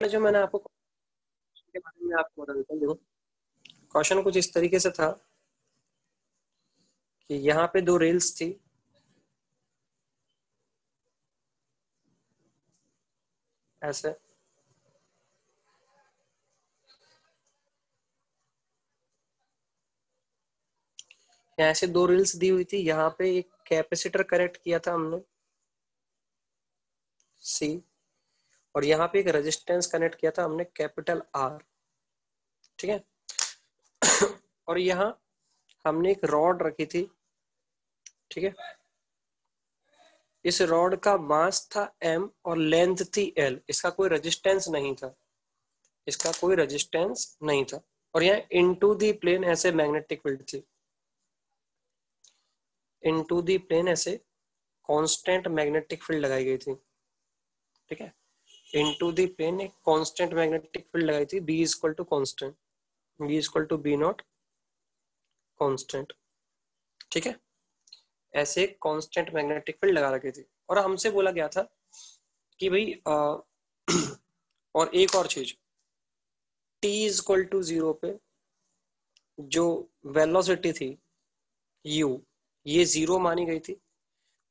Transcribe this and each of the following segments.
जो मैंने आपको के बारे में आपको बता देता हूँ। देखो क्वेश्चन कुछ इस तरीके से था कि यहाँ पे दो रेल्स थी, ऐसे ऐसे दो रेल्स दी हुई थी। यहाँ पे एक कैपेसिटर कनेक्ट किया था हमने सी, और यहाँ पे एक रेजिस्टेंस कनेक्ट किया था हमने कैपिटल आर। ठीक है और यहाँ हमने एक रॉड रखी थी। ठीक है, इस रॉड का मास था m और लेंथ थी l। इसका कोई रेजिस्टेंस नहीं था, इसका कोई रेजिस्टेंस नहीं था। और यहाँ इनटू दी प्लेन ऐसे मैग्नेटिक फील्ड थी, इनटू दी प्लेन ऐसे कांस्टेंट मैग्नेटिक फील्ड लगाई गई थी। ठीक है, इनटू दी प्लेन एक कांस्टेंट मैग्नेटिक फील्ड लगाई थी, B equal to constant, B equal to B naught constant. ठीक है, ऐसे कांस्टेंट मैग्नेटिक फील्ड लगा रखी थी। और हमसे बोला गया था कि भाई और एक और चीज, t इक्वल टू 0 पे जो वेलोसिटी थी u, ये 0 मानी गई थी।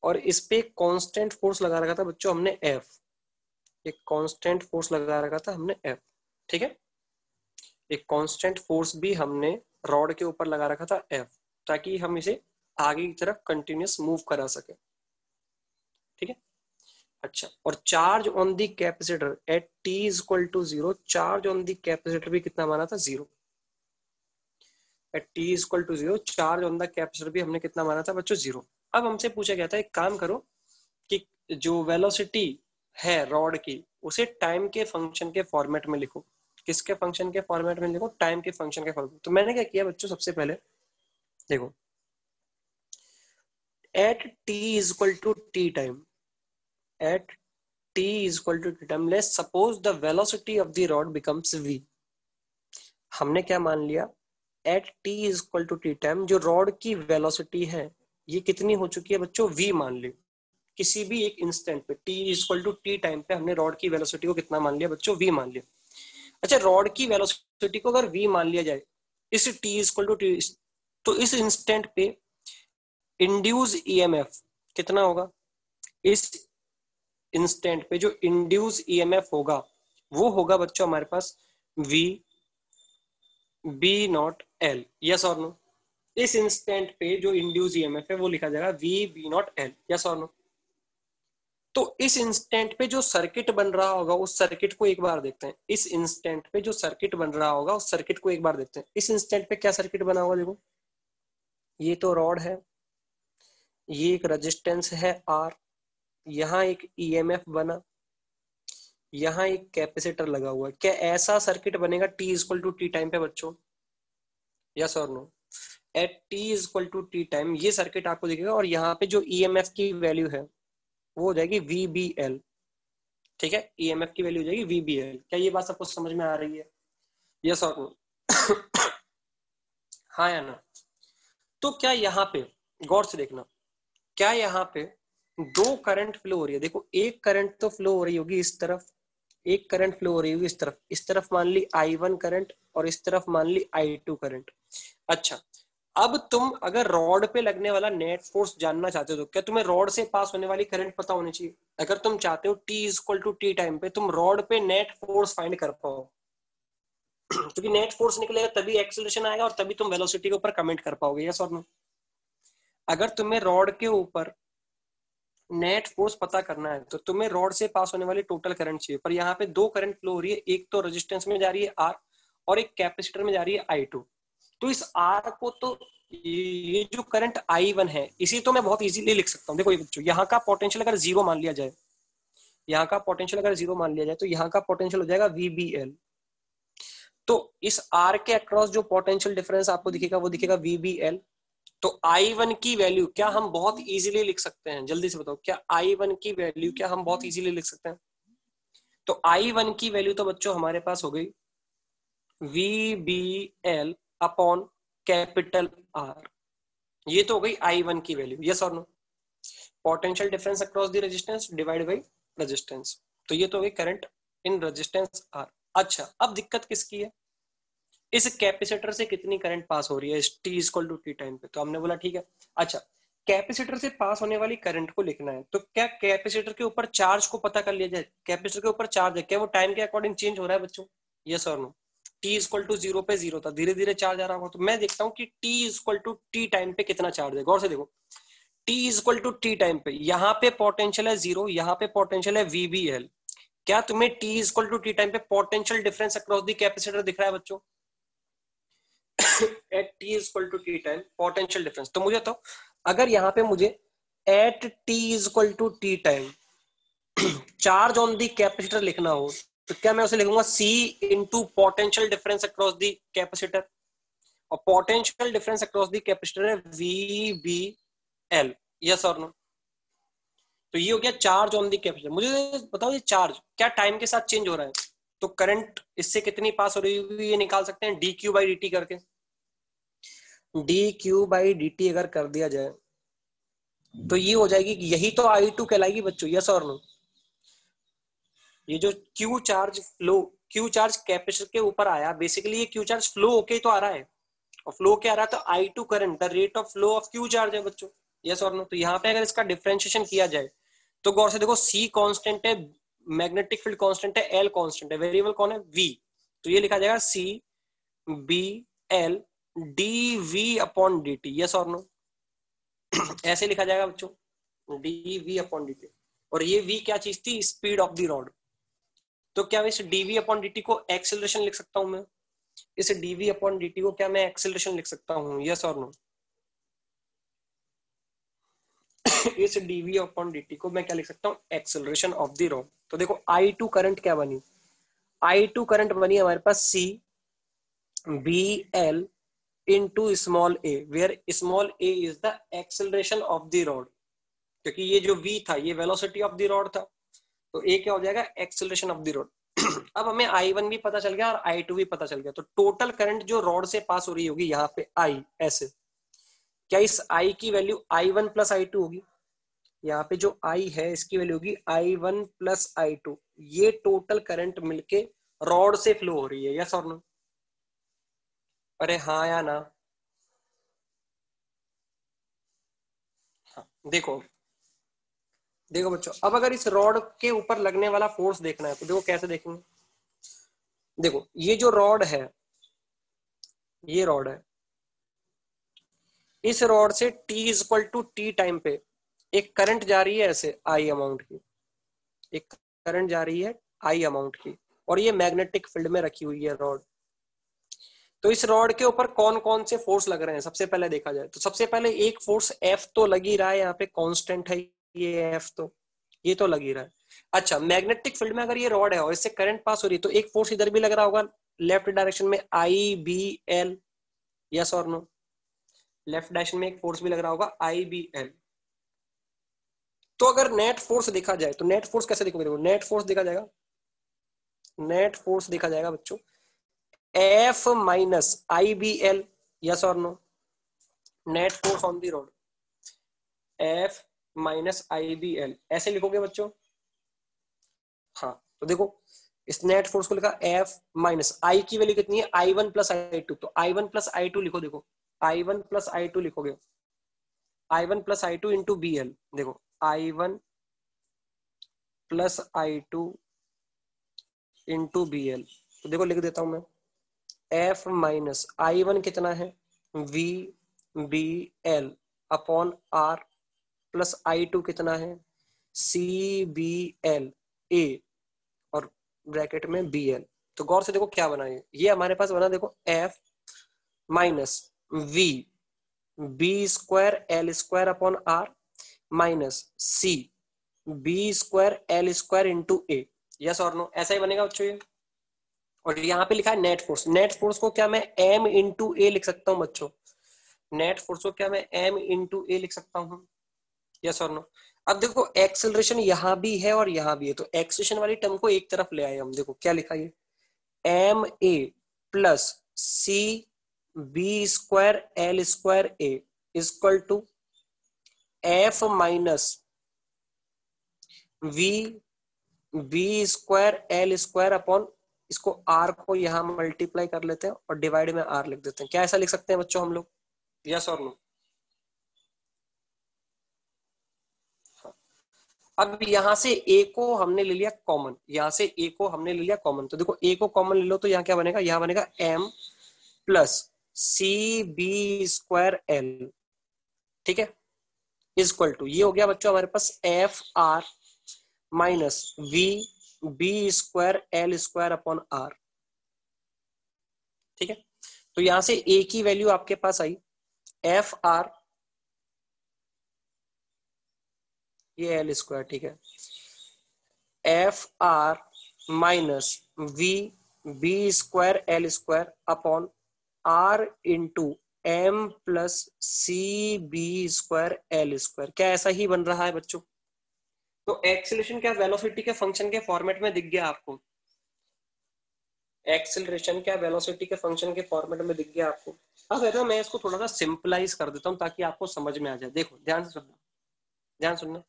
और इस पे एक कांस्टेंट फोर्स लगा रखा था बच्चों हमने F, एक कांस्टेंट फोर्स लगा रखा था हमने F। ठीक है, एक कांस्टेंट फोर्स भी हमने रॉड के ऊपर लगा रखा था F, ताकि हम इसे आगे की तरफ कंटिन्यूस मूव करा सके। ठीक है, अच्छा, और charge on the capacitor at t equal to 0, charge on the capacitor भी कितना माना था 0। At t equal to 0 charge on the capacitor भी हमने कितना माना था बच्चों 0। अब हमसे पूछा गया था एक काम करो कि जो वेलोसिटी है रॉड की उसे टाइम के फंक्शन के फॉर्मेट में लिखो। किसके फंक्शन के फॉर्मेट में लिखो? टाइम के फंक्शन के फॉर्मेट। तो मैंने क्या किया बच्चों, सबसे पहले देखो at t equal to T time, at t equal to T time, let's suppose the velocity of the rod becomes v। हमने क्या मान लिया, at t equal to T time जो रॉड की वेलोसिटी है ये कितनी हो चुकी है बच्चों, v मान ली। किसी भी एक इंस्टेंट पे t equal to T time पे हमने रॉड की वेलोसिटी को कितना मान लिया बच्चों, v मान लिया। अच्छा, रॉड की वेलोसिटी को अगर v मान लिया जाए इस t इक्वल टू टी, तो इस इंस्टेंट पे इंड्यूस ईएमएफ कितना होगा? इस इंस्टेंट पे जो इंड्यूस ईएमएफ होगा वो होगा बच्चों हमारे पास v b not l। Yes और नो? इस इंस्टेंट पे जो इंड्यूस ईएमएफ है वो लिखा जाएगा v b not l। Yes और नो? तो इस इंस्टेंट पे जो सर्किट बन रहा होगा उस सर्किट को एक बार देखते हैं। इस इंस्टेंट पे जो सर्किट बन रहा होगा उस सर्किट को एक बार देखते हैं। इस इंस्टेंट पे क्या सर्किट बना होगा? देखो ये तो रॉड है, ये एक रेजिस्टेंस है R, यहाँ एक ईएमएफ बना, यहाँ एक कैपेसिटर लगा हुआ है। क्या ऐसा सर्किट बनेगा t equal to T time पे बच्चों? यस और no? At t equal to T time ये सर्किट आपको दिखेगा और यहाँ पे जो ईएमएफ की वैल्यू है वो हो जाएगी VBL। ठीक है, ईएमएफ की वैल्यू हो जाएगी VBL। क्या ये बात सबको समझ में आ रही है? यस और नो? हाँ या ना? तो क्या यहाँ पे गौर से देखना, क्या यहाँ पे दो करंट फ्लो हो रही है? देखो एक करंट तो फ्लो हो रही होगी इस तरफ, एक करंट फ्लो हो रही होगी इस तरफ। इस तरफ मान ली I1 करंट और इस तरफ मान ली I2 करंट। अच्छा, अब तुम अगर रॉड पे लगने वाला नेट फोर्स जानना चाहते हो तो क्या तुम्हें रॉड से पास होने वाली करंट पता होनी चाहिए? अगर तुम चाहते हो t equal to T time पे तुम रॉड पे नेट फोर्स फाइंड कर पाओ, क्योंकि नेट फोर्स निकलेगा तभी एक्सेलरेशन आएगा और तभी तुम वेलोसिटी के ऊपर कमेंट कर पाओगे। यस और नो? अगर तुम्हें रॉड के ऊपर नेट फोर्स पता करना है तो तुम्हें रॉड से पास होने वाली टोटल करंट चाहिए। पर यहाँ पे दो करंट फ्लो हो रही है, एक तो रेजिस्टेंस में जा रही है R और एक कैपेसिटर में जा रही है I2। तो इस R को तो ये जो करंट I1 है इसी तो मैं बहुत इजीली लिख सकता हूँ। देखो ये बच्चों, यहाँ का पोटेंशियल अगर 0 मान लिया जाए, यहाँ का पोटेंशियल अगर 0 मान लिया जाए तो यहाँ का पोटेंशियल हो जाएगा VBL। तो इस R के अक्रॉस जो पोटेंशियल डिफरेंस आपको दिखेगा वो दिखेगा VBL। तो I1 की वैल्यू क्या हम बहुत इजीली लिख सकते हैं? जल्दी से बताओ, क्या I1 की वैल्यू क्या हम बहुत इजीली लिख सकते हैं? तो I1 की वैल्यू तो बच्चों हमारे पास हो गई VBL अपॉन कैपिटल R। ये तो हो गई I1 की वैल्यू। यस और no? Potential difference across the resistance divide by resistance. तो ये तो हो गई करंट इन रेजिस्टेंस आर। अच्छा, अब दिक्कत किसकी है, इस कैपेसिटर से कितनी करंट पास हो रही है T equal to T time पे। तो हमने बोला ठीक है। अच्छा, कैपेसिटर से पास होने वाली करंट को लिखना है, तो क्या कैपेसिटर के ऊपर चार्ज को पता कर लिया जाए। कैपेसिटर के ऊपर चार्ज है, क्या वो टाइम के अकॉर्डिंग चेंज हो रहा है बच्चों, यस और no. T equal to zero पे जीरो था, धीरे धीरे चार्ज आ रहा होगा। तो मैं देखता हूँ कि T equal to T time पे कितना चार्ज है। गौर से देखो, T equal to T time पे यहाँ पे पोटेंशियल है जीरो, यहाँ पे पोटेंशियल है वीबीएल। क्या तुम्हें T equal to T time पे potential difference across the capacitor दिख रहा है बच्चों। At T equal to T time potential difference. तो मुझे तो अगर यहाँ पे मुझे at T equal to T time charge on the capacitor लिखना हो, तो क्या मैं उसे लिखूंगा C into potential difference across the capacitor, और potential difference across the capacitor है वी बी एल, यस और नो। तो ये हो गया चार्ज ऑन दी कैपेसिटर। मुझे बताओ ये चार्ज क्या टाइम के साथ चेंज हो रहा है, तो करंट इससे कितनी पास हो रही होगी ये निकाल सकते हैं D Q by D T करके। D Q by D T अगर कर दिया जाए तो ये हो जाएगी, यही तो आई टू कहलाएगी बच्चों, यस और नो। ये जो Q charge flow, Q charge capacitor के ऊपर आया, बेसिकली ये क्यू चार्ज फ्लो होके तो आ रहा है, और फ्लो क्या आ रहा है, तो I two current the rate of flow of Q charge है बच्चों, यस और नो। तो यहाँ पे अगर इसका डिफरेंशिएशन किया जाए तो गौर से देखो, सी कांस्टेंट है, मैग्नेटिक फील्ड कांस्टेंट है, एल कांस्टेंट है, वेरिएबल कौन है, वी। तो ये लिखा जाएगा C B L D V upon D T, yes और नो। ऐसे लिखा जाएगा बच्चों, D V upon D T. और ये वी क्या चीज थी, स्पीड ऑफ द रॉड। तो क्या मैं इस डीवी अपॉन डी टी को एक्सेलरेशन लिख सकता हूं मैं, इस डीवी अपॉन डी टी को क्या मैं एक्सेलरेशन लिख सकता हूं, यस और नो। इस डीवी अपॉन डी टी को मैं क्या लिख सकता हूं, एक्सेलरेशन ऑफ द रॉड। तो देखो आई टू करंट क्या बनी, आई टू करंट बनी हमारे पास C B L into small a, where small a is the acceleration of the rod। क्योंकि ये जो v था ये वेलोसिटी ऑफ द रॉड था, तो a क्या हो जाएगा, एक्सेलरेशन ऑफ द रॉड। अब हमें I1 भी पता चल गया और I2 भी पता चल गया, तो टोटल करंट जो रॉड से पास हो रही होगी यहाँ पे I ऐसे, क्या इस I की वैल्यू I1 प्लस I2 होगी। यहाँ पे जो I है इसकी वैल्यू होगी I1 प्लस I2। ये टोटल करंट मिलके रॉड से फ्लो हो रही है, यस और नो। अरे हाँ या ना। हाँ, देखो देखो बच्चों, अब अगर इस रॉड के ऊपर लगने वाला फोर्स देखना है तो देखो कैसे देखेंगे। देखो ये जो रॉड है, ये रॉड है, इस रॉड से T equal to T time पे एक करंट जा रही है ऐसे आई अमाउंट की, एक करंट जा रही है आई अमाउंट की, और ये मैग्नेटिक फील्ड में रखी हुई है रॉड। तो इस रॉड के ऊपर कौन कौन से फोर्स लग रहे हैं सबसे पहले देखा जाए, तो सबसे पहले एक फोर्स F तो लग ही रहा है, यहाँ पे कांस्टेंट है ये F, तो ये तो लग ही रहा है। अच्छा, मैग्नेटिक फील्ड में अगर ये रॉड है और इससे करंट पास हो रही है तो एक फोर्स इधर भी लग रहा होगा लेफ्ट डायरेक्शन में, आई बी एल, यस और नो। लेफ्ट डायरेक्शन में एक फोर्स भी लग रहा होगा आई बी एल। तो अगर नेट फोर्स देखा जाए तो नेट फोर्स कैसे देखोगे, नेट फोर्स देखा जाएगा, नेट फोर्स देखा जाएगा बच्चों F minus I B L, yes और no. Net force on the rod F minus I B L, ऐसे लिखोगे बच्चों। हाँ, तो देखो इस नेट फोर्स को लिखा एफ माइनस आई की वैल्यू कितनी है, I one plus I two, तो I one plus I two लिखो। देखो I one plus I two लिखोगे, I one plus I two into B L. देखो I one plus I two into B L. तो देखो लिख देता हूं मैं, एफ माइनस आई वन कितना है, V B L upon R, plus I two कितना है, सी बी एल ए, और ब्रैकेट में बी एल। तो गौर से देखो क्या बना है, ये हमारे पास बना, देखो F minus V B square L square upon R minus C B square L square into A, yes और नो। ऐसा ही बनेगा बच्चों ये। और यहाँ पे लिखा है नेट फोर्स, नेट फोर्स को क्या मैं एम इंटू ए लिख सकता हूँ बच्चों, नेट फोर्स को क्या मैं एम इंटू ए लिख सकता हूँ, यस और नो। अब देखो एक्सेलरेशन यहाँ भी है और यहाँ भी है, तो एक्सेलरेशन वाली टर्म को एक तरफ ले आए हम। देखो क्या लिखा है, M A plus C B square L square A equal to F minus V B square L square upon, इसको आर को यहाँ मल्टीप्लाई कर लेते हैं और डिवाइड में आर लिख देते हैं। क्या ऐसा लिख सकते हैं बच्चों हम लोग? यस और नो? अब यहां से ए को हमने ले लिया कॉमन, यहां से ए को हमने ले लिया कॉमन, तो देखो ए को कॉमन ले लो तो यहाँ क्या बनेगा, यहाँ बनेगा M plus C B square L, ठीक है, इज इक्वल टू, ये हो गया बच्चों हमारे पास F R minus V B square L square upon R, ठीक है। तो यहां से ए की वैल्यू आपके पास आई एफ आर, ये एल स्क्वायर, ठीक है, F R minus V B square L square upon R into M plus C B square L square. क्या ऐसा ही बन रहा है बच्चों? तो एक्सीलरेशन क्या वेलोसिटी के फंक्शन के फॉर्मेट में दिख गया आपको? एक्सीलरेशन क्या वेलोसिटी के फंक्शन के फॉर्मेट में दिख गया आपको? अब है ना, मैं इसको थोड़ा सा सिंपलाइज कर देता हूँ ताकि आपको समझ में आ जाए। देखो ध्यान से सुनना, ध्यान सुनना,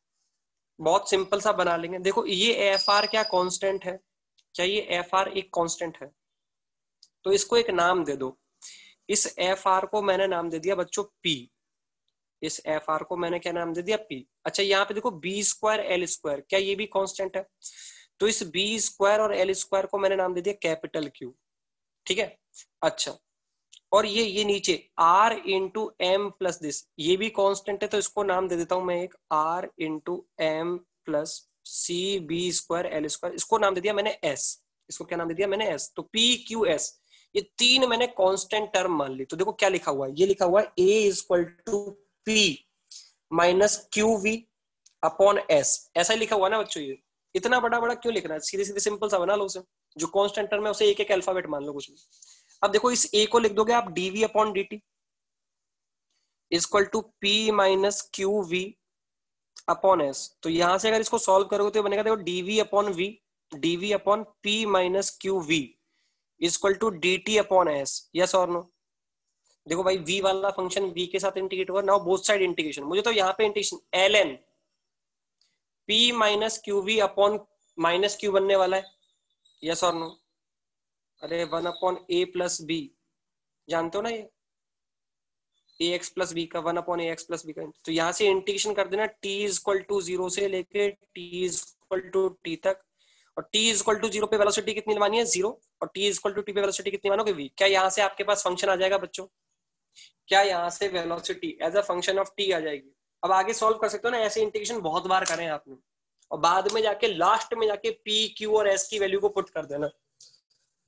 बहुत सिंपल सा बना लेंगे। देखो ये एफ आर क्या कांस्टेंट है? क्या ये एफ आर एक कांस्टेंट है? तो इसको एक नाम दे दो। इस एफ आर को मैंने नाम दे दिया बच्चों पी, इस एफ आर को मैंने क्या नाम दे दिया? पी। अच्छा यहाँ पे देखो बी स्क्वायर एल स्क्वायर, क्या ये भी कांस्टेंट है? तो इस बी स्क्वायर और एल स्क्वायर को मैंने नाम दे दिया कैपिटल क्यू, ठीक है। अच्छा, और ये नीचे R into M plus this, ये भी कांस्टेंट है, तो इसको नाम दे देता हूं मैं एक R into M plus C B square L square, इसको नाम दे दिया मैंने एस, इसको क्या नाम दे दिया मैंने? एस। तो पी क्यू एस, ये तीन मैंने कांस्टेंट टर्म मान ली। तो देखो क्या लिखा हुआ है, ये लिखा हुआ है A is equal to P minus Q V upon S, ऐसा ही लिखा हुआ ना बच्चों? ये इतना बड़ा बड़ा क्यों लिखना है? सीधे सीधे सिंपल सा बना लो उसे, जो कांस्टेंट टर्म है उसे एक एक अल्फाबेट मान लो, कुछ भी। अब देखो इस ए को लिख दोगे आप D V upon D T equal to P minus Q V upon S. तो यहां से अगर इसको सॉल्व करोगे तो बनेगा, देखो D V upon V, D V upon P minus Q V equal to D T upon S. Yes और नो? देखो भाई v वाला फंक्शन v के साथ इंटीग्रेट होगा, नाउ बोथ साइड इंटीग्रेशन, मुझे तो यहाँ पे integration L N P minus Q V upon minus Q बनने वाला है। यस और नो? अरे one upon A plus B, जानते हो ना ये ए एक्स प्लस बी का, one upon A X plus B का। तो यहाँ से इंटीग्रेशन कर देना t इज इक्वल टू 0 से लेके t is equal to t तक, और t इज इक्वल टू 0 पे वेलोसिटी कितनी मानी है? 0, और t is equal to t पे वेलोसिटी कितनी मानोगे? v। क्या यहाँ से आपके पास फंक्शन आ जाएगा बच्चों? क्या यहाँ से velocity as a function of t आ जाएगी? अब आगे सॉल्व कर सकते हो ना, ऐसे इंटीग्रेशन बहुत बार करें आपने, और बाद में जाके लास्ट में जाके p q और s की वैल्यू को पुट कर देना,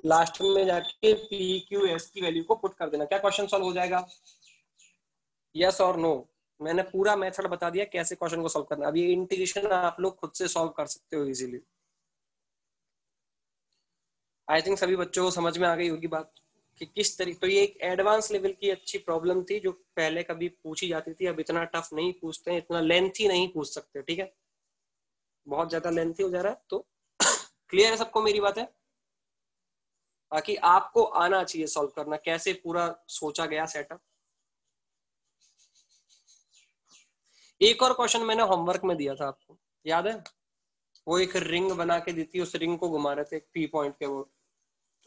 लास्ट में जाके p q s की वैल्यू को पुट कर देना। क्या क्वेश्चन सॉल्व हो जाएगा? यस और नो? मैंने पूरा मेथड बता दिया कैसे क्वेश्चन को सॉल्व करना। अब ये इंटीग्रेशन आप लोग खुद से सॉल्व कर सकते हो इजीली। आई थिंक सभी बच्चों को समझ में आ गई होगी बात कि किस तरीके। तो ये एक एडवांस लेवल की अच्छी प्रॉब्लम थी जो पहले कभी पूछी जाती थी, अब इतना टफ नहीं पूछते हैं, इतना लेंथी नहीं पूछ सकते, ठीक है, बहुत ज्यादा लेंथी हो जा रहा है। तो क्लियर है सबको मेरी बात है? बाकी आपको आना चाहिए सॉल्व करना, कैसे पूरा सोचा गया सेटअप। एक और क्वेश्चन मैंने होमवर्क में दिया था आपको, याद है? वो एक रिंग बना के दी थी, उस रिंग को घुमा रहे थे एक पी पॉइंट के वो,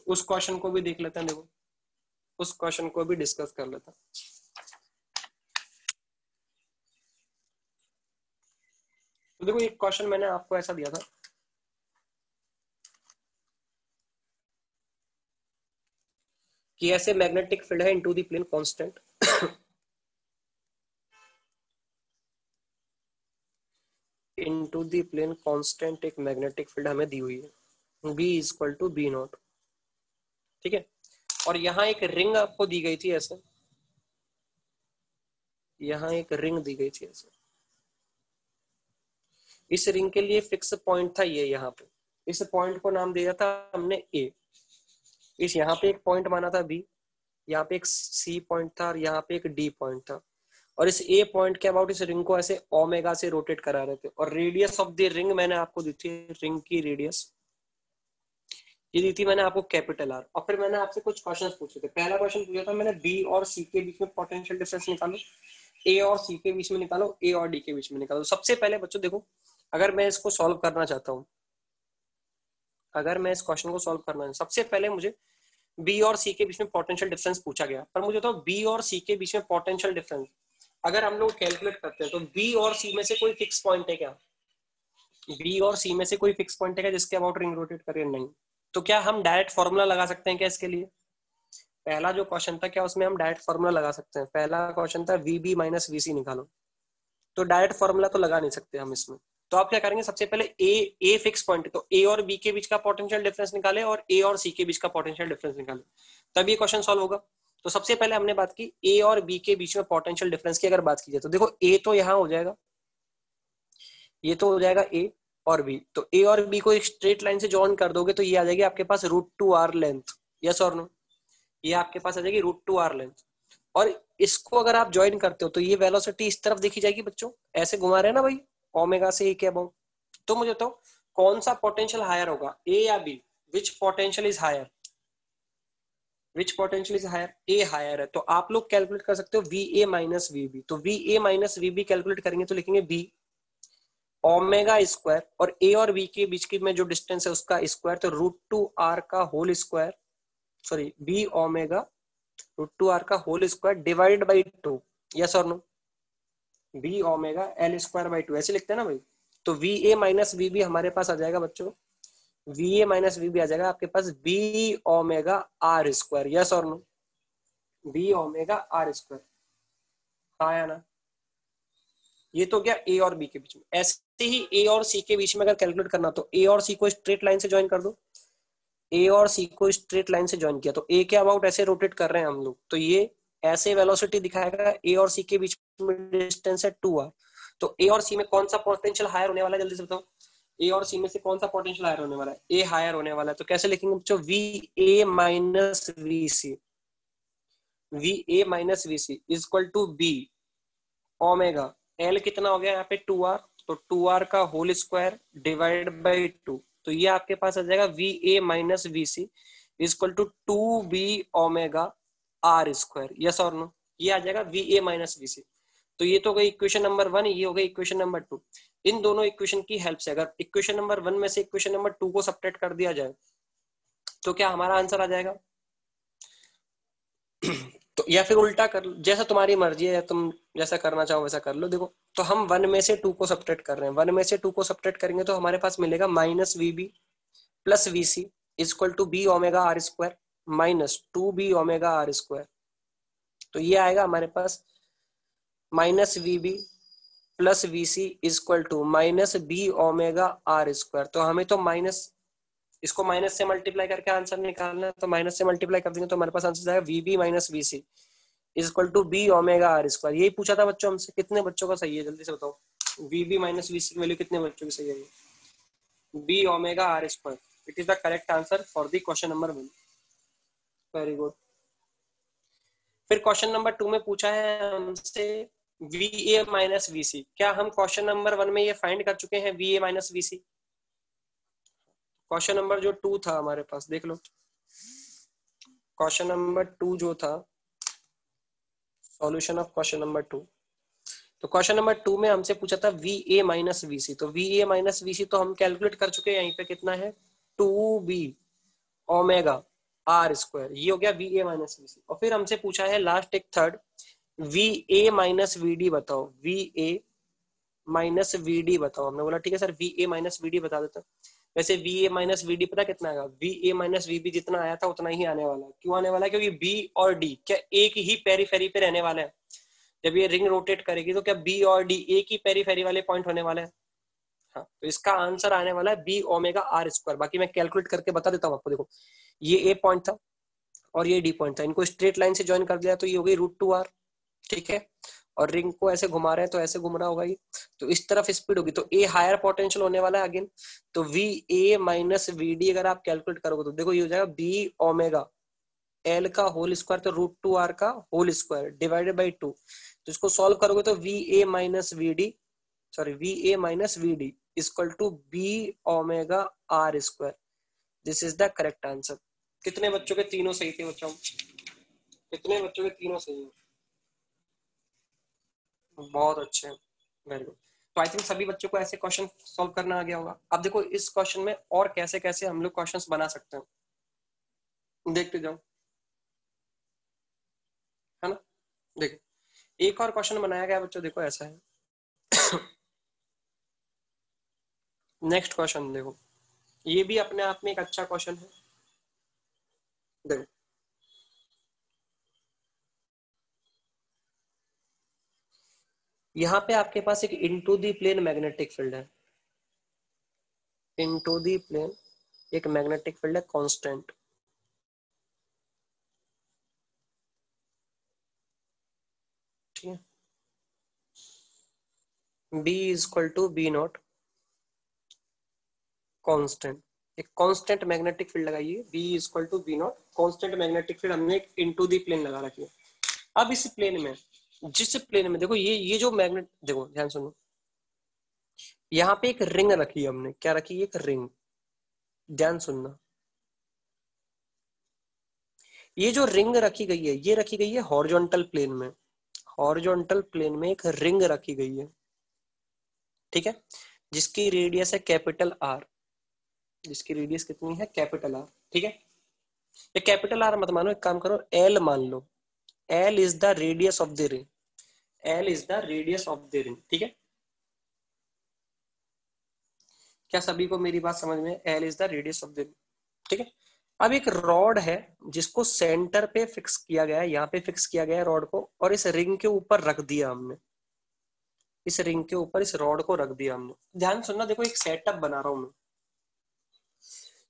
उस क्वेश्चन को भी देख लेते हैं। देखो उस क्वेश्चन को भी डिस्कस कर लेते हैं। तो देखो एक क्वेश्चन मैंने आपको ऐसा दिया था कि ऐसे मैग्नेटिक फील्ड है into the plane constant into the plane constant एक मैग्नेटिक फील्ड हमें दी हुई है, B is equal to B naught, ठीक है। और यहाँ एक रिंग आपको दी गई थी ऐसे, यहाँ एक रिंग दी गई थी ऐसे, इस रिंग के लिए फिक्स पॉइंट था ये यहाँ पे, इस पॉइंट को नाम दिया था हमने ए, इस यहाँ पे एक पॉइंट माना था बी, यहाँ पे एक सी पॉइंट था और यहाँ पे एक डी पॉइंट था, और इस ए पॉइंट के अबाउट इस रिंग को ऐसे ओमेगा से रोटेट करा रहे थे, और रेडियस ऑफ द रिंग मैंने आपको दी थी, रिंग की रेडियस ये दी थी मैंने आपको कैपिटल आर। और फिर मैंने आपसे कुछ क्वेश्चंस पूछे थे। पहला क्वेश्चन पूछा था मैंने बी और सी के बीच में पोटेंशियल डिफरेंस निकालो, ए और सी के बीच में निकालो, ए और डी के बीच में निकालो। सबसे पहले बच्चों देखो, अगर मैं इसको सॉल्व करना चाहता हूँ अगर मैं इस क्वेश्चन को सॉल्व करना है, सबसे पहले मुझे बी और सी के बीच में पोटेंशियल डिफरेंस पूछा गया, पर मुझे तो बी और सी के बीच में पोटेंशियल डिफरेंस अगर हम लोग कैलकुलेट करते हैं तो बी और सी में से कोई फिक्स पॉइंट है क्या? बी और सी में से कोई फिक्स पॉइंट है क्या जिसके अबाउट रिंग रोटेट करें? नहीं। तो क्या हम डायरेक्ट फॉर्मूला लगा सकते हैं क्या इसके लिए? पहला जो क्वेश्चन था क्या उसमें हम डायरेक्ट फॉर्मूला लगा सकते हैं? पहला क्वेश्चन था वी बी माइनस वी सी निकालो, तो डायरेक्ट फॉर्मूला तो लगा नहीं सकते हम इसमें। तो आप क्या करेंगे, सबसे पहले ए फिक्स पॉइंट है तो ए और बी के बीच का पोटेंशियल डिफरेंस निकाले और ए और सी के बीच का पोटेंशियल डिफरेंस निकाले, तब ये क्वेश्चन सॉल्व होगा। तो सबसे पहले हमने बात की ए और बी के बीच में पोटेंशियल डिफरेंस की। अगर बात की जाए तो देखो ए तो यहाँ हो जाएगा, ये तो हो जाएगा ए और बी, तो ए और बी को एक स्ट्रेट लाइन से जॉइन कर दोगे तो ये आ जाएगी आपके पास √2r लेंथ। यस और नो? ये आपके पास आ जाएगी √2r लेंथ। और इसको अगर आप ज्वाइन करते हो तो ये वेलोसिटी इस तरफ देखी जाएगी बच्चों, ऐसे घुमा रहे हैं ना भाई, ओमेगा से के अबाउट। तो मुझे तो कौन सा पोटेंशियल हायर होगा, ए या B? Which potential is higher? Which potential is higher? A higher है। तो आप लोग कैलकुलेट कर सकते हो V A minus V B. तो V A minus V B calculate करेंगे तो लिखेंगे बी ओमेगा स्क्वायर, और ए और बी के बीच की में जो डिस्टेंस है उसका स्क्वायर, तो √2r का whole square, sorry B omega √2r का whole square divide by 2। Yes और no? B omega L square by 2 ऐसे लिखते हैं ना भाई। तो V A minus V B हमारे पास आ जाएगा बच्चों, V A minus V B आ जाएगा आपके पास B omega R square. Yes और no? B omega R square, हाँ या ना? ये तो क्या ए और बी के बीच में। ऐसे ही ए और सी के बीच में अगर कैलकुलेट करना तो ए और सी को स्ट्रेट लाइन से ज्वाइन कर दो। ए और सी को स्ट्रेट लाइन से ज्वाइन किया तो ए के अबाउट ऐसे रोटेट कर रहे हैं हम लोग, तो ये ऐसे वेलोसिटी दिखाएगा। ए और सी के बीच में डिस्टेंस है 2r, तो ए और सी में कौन सा पोटेंशियल हायर होने वाला है जल्दी से बताओ? ए और सी में से कौन सा पोटेंशियल हायर होने वाला है? ए हायर होने वाला है। तो कैसे लिखेंगे बच्चों? V A minus V C, V A minus V C is equal to B omega L कितना हो गया यहाँ पे 2r, तो 2r का होल स्क्वायर डिवाइड बाई 2। तो ये आपके पास आ जाएगा V A minus V C is equal to 2b omega R square. Yes और नो? ये आ जाएगा V A minus V C. तो ये तो गई इक्वेशन नंबर 1, ये हो गई इक्वेशन नंबर 2। इन दोनों इक्वेशन की हेल्प से अगर इक्वेशन नंबर 1 में से इक्वेशन नंबर 2 को सब्ट्रैक्ट कर दिया जाए तो क्या हमारा आंसर आ जाएगा? तो या फिर उल्टा कर लो, जैसा तुम्हारी मर्जी है, तुम जैसा करना चाहो वैसा कर लो। देखो तो हम 1 में से 2 को सब्ट्रैक्ट कर रहे हैं, 1 में से 2 को सब्ट्रैक्ट करेंगे तो हमारे पास मिलेगा minus V B plus V C is equal to B omega R square minus 2b omega R square. तो ये आएगा हमारे पास minus V B plus V C is equal to minus B omega R square. तो हमें तो minus, इसको minus से मल्टीप्लाई करके आंसर निकालना है, तो माइनस से मल्टीप्लाई कर देंगे तो हमारे पास आंसर आएगा V B minus V C is equal to B omega R square. यही पूछा था बच्चों हमसे, कितने बच्चों का सही है जल्दी से बताओ? V B minus V C की वैल्यू कितने बच्चों की सही है? B omega R square, it is the correct answer for the question number 1। Very good. फिर क्वेश्चन नंबर 2 में पूछा है हमसे V A minus V C. क्या हम क्वेश्चन नंबर 1 में ये फाइंड कर चुके हैं V A minus V C? Question number जो 2 था हमारे पास देख लो, क्वेश्चन नंबर 2 जो था, सॉल्यूशन ऑफ क्वेश्चन नंबर 2। तो क्वेश्चन नंबर 2 में हमसे पूछा था we A minus V C. तो V A minus V C तो हम कैलकुलेट कर चुके हैं, यहीं पे कितना है 2b ओमेगा आर स्क्वायर, ये हो गया V A minus V C. और फिर हमसे पूछा है लास्ट एक third, V A minus V D बताओ, V A minus V D बताओ। हमने बोला ठीक है sir V A minus V D बता देता। वैसे V A minus V D पता कितना आएगा? V A minus V B जितना आया था उतना ही आने वाला है। क्यों आने वाला है? क्योंकि बी और डी क्या एक ही पेरीफेरी पे रहने वाले हैं। जब ये रिंग रोटेट करेगी तो क्या बी और डी एक ही पेरीफेरी वाले पॉइंट होने वाले हैं? हाँ, तो इसका आंसर आने वाला है बी ओमेगा आर स्क्वायर। बाकी मैं कैलकुलेट करके बता देता हूँ आपको। देखो ये ए पॉइंट था और ये डी पॉइंट था, इनको स्ट्रेट लाइन से ज्वाइन कर दिया तो ये हो गई √2r, ठीक है। और रिंग को ऐसे घुमा रहे हैं तो ऐसे घुम रहा होगा ये, तो इस तरफ स्पीड होगी तो ए हायर पोटेंशियल होने वाला है अगेन। तो V A minus V D अगर आप कैलकुलेट करोगे तो देखो ये हो जाएगा बी ओमेगा एल का होल स्क्वायर, तो √2r का होल स्क्वायर डिवाइडेड बाई 2। तो इसको सॉल्व करोगे तो V A minus V D, sorry V A minus V D equal to B omega R square. This is the correct answer. कितने बच्चों के तीनों सही थे बच्चों? कितने बच्चों के तीनों सही है? बहुत अच्छे, वेरी गुड। तो आई थिंक सभी बच्चों को ऐसे क्वेश्चन सॉल्व करना आ गया होगा। अब देखो इस क्वेश्चन में और कैसे कैसे हम लोग क्वेश्चंस बना सकते हैं, देखते जाओ, है ना। देखो एक और क्वेश्चन बनाया गया बच्चों, देखो ऐसा है। नेक्स्ट क्वेश्चन देखो, ये भी अपने आप में एक अच्छा क्वेश्चन है। देखो यहाँ पे आपके पास एक into the plane magnetic field है, इनटू दी प्लेन एक मैग्नेटिक फील्ड है कांस्टेंट, ठीक है। B equal to B not constant, एक कांस्टेंट मैग्नेटिक फील्ड लगाइए, B equal to B not constant magnetic field हमने एक इनटू दी प्लेन लगा रखी है। अब इस प्लेन में, जिस प्लेन में देखो ये जो मैग्नेट, देखो ध्यान सुनो, यहाँ पे एक रिंग रखी है हमने, क्या रखी है, एक रिंग, ध्यान सुनना। ये जो रिंग रखी गई है, ये रखी गई है हॉरिजॉन्टल प्लेन में, हॉरिजॉन्टल प्लेन में एक रिंग रखी गई है, ठीक है, जिसकी रेडियस है कैपिटल आर, जिसकी रेडियस कितनी है, कैपिटल आर, ठीक है। ये कैपिटल आर मत मानो, एक काम करो एल मान लो, L is the radius of the ring, L is the radius of the ring, ठीक है। क्या सभी को मेरी बात समझ में, L is the radius of the ring, ठीक है। अब एक रॉड है जिसको सेंटर पे फिक्स किया गया है, यहाँ पे फिक्स किया गया है रॉड को, और इस रिंग के ऊपर रख दिया हमने, इस रिंग के ऊपर इस रॉड को रख दिया हमने। ध्यान सुनना, देखो एक सेटअप बना रहा हूं मैं।